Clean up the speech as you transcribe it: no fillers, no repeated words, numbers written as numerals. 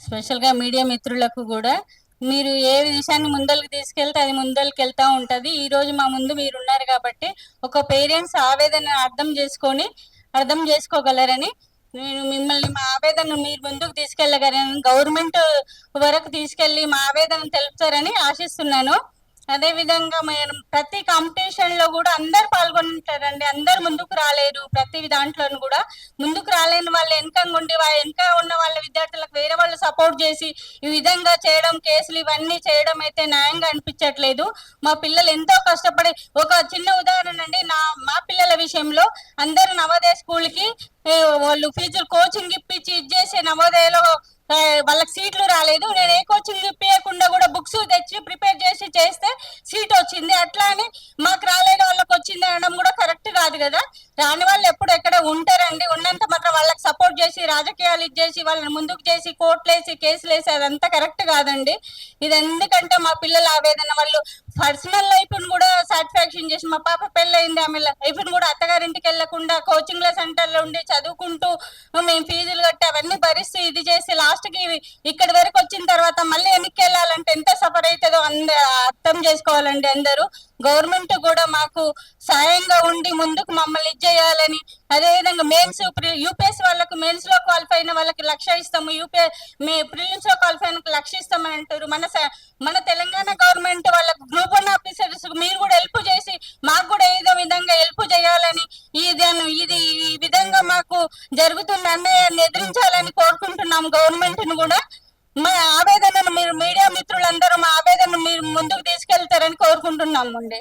స్పెషల్గా మీడియా మిత్రులకు కూడా మీరు ఏ విషయాన్ని ముందరికి తీసుకెళ్తే అది ముందరికి వెళ్తూ ఉంటుంది. ఈరోజు మా ముందు మీరు ఉన్నారు కాబట్టి ఒక పేరెంట్స్ ఆవేదన అర్థం చేసుకోగలరని నేను మిమ్మల్ని మా ఆవేదనను మీరు ముందుకు తీసుకెళ్ళగలని గవర్నమెంట్ వరకు తీసుకెళ్ళి మా ఆవేదన తెలుపుతారని ఆశిస్తున్నాను. అదేవిధంగా మేము ప్రతి కాంపిటీషన్లో కూడా అందరు పాల్గొంటారండి. అందరు ముందుకు రాలేరు. ప్రతి దాంట్లోనూ కూడా ముందుకు రాలేని వాళ్ళు వెనక ఉన్న వాళ్ళ విద్యార్థులకు వేరే వాళ్ళు సపోర్ట్ చేసి ఈ విధంగా చేయడం, కేసులు ఇవన్నీ చేయడం అయితే న్యాయంగా అనిపించట్లేదు. మా పిల్లలు ఎంతో కష్టపడి ఒక చిన్న ఉదాహరణ అండి, మా పిల్లల విషయంలో అందరు నవోదయ స్కూల్కి వాళ్ళు ఫీజులు కోచింగ్ ఇప్పించి ఇచ్చేసి నవోదయలో వాళ్ళకి సీట్లు రాలేదు. నేను ఏ కోచింగ్ ఇప్పించకుండా కూడా బుక్స్ తెచ్చి ప్రిపేర్ చేసి చేస్తే సీట్ వచ్చింది. అట్లా అని మాకు రాలేని వాళ్ళకి వచ్చింది అనడం కూడా కరెక్ట్ కాదు కదా. రాని వాళ్ళు ఎప్పుడు ఎక్కడ ఉంటారండి. ఉన్నంత మాత్రం వాళ్ళకి సపోర్ట్ చేసి రాజకీయాలు ఇచ్చేసి వాళ్ళని ముందుకు చేసి కోర్టులేసి కేసులు వేసి అదంతా కరెక్ట్ కాదండి. ఇది ఎందుకంటే మా పిల్లల ఆవేదన, వాళ్ళు పర్సనల్ లైఫ్ను కూడా సాటిస్ఫాక్షన్ చేసి మా పాప పెళ్ళయింది, ఆమె లైఫ్ను కూడా అత్తగారింటికి వెళ్లకుండా కోచింగ్ల సెంటర్లో ఉండి చదువుకుంటూ మేము ఫీజులు కట్టి అవన్నీ భరిస్తూ ఇది చేసి లాస్ట్కి ఇక్కడి వరకు వచ్చిన తర్వాత మళ్ళీ వెనక్కి వెళ్ళాలంటే ఎంత సఫర్ అవుతుందో అర్థం చేసుకోవాలండి అందరూ. గవర్నమెంట్ కూడా మాకు సాయంగా ఉండి ముందుకు మమ్మల్ని ఇచ్చేయాలని, అదేవిధంగా మెయిన్స్ యూపీఎస్సీ వాళ్ళకు మెయిన్స్ లో క్వాలిఫై అయిన వాళ్ళకి 1,00,000 ఇస్తాము, ప్రిలిమ్స్ లో క్వాలిఫై అయిన 1,00,000 ఇస్తామని అంటారు. మన తెలంగాణ గవర్నమెంట్ వాళ్ళకు గ్రూప్ 1 ఆఫీసర్స్ మీరు కూడా హెల్ప్ చేసి మాకు కూడా ఏదో విధంగా హెల్ప్ చేయాలని, ఇది ఈ విధంగా మాకు జరుగుతున్న అన్యాయాన్ని ఎదిరించాలని కోరుకుంటున్నాం గవర్నమెంట్ ను కూడా. మా ఆవేదనను మీరు మీడియా మిత్రులందరూ మా ఆవేదనను మీరు ముందుకు తీసుకెళ్తారని కోరుకుంటున్నాము అండి.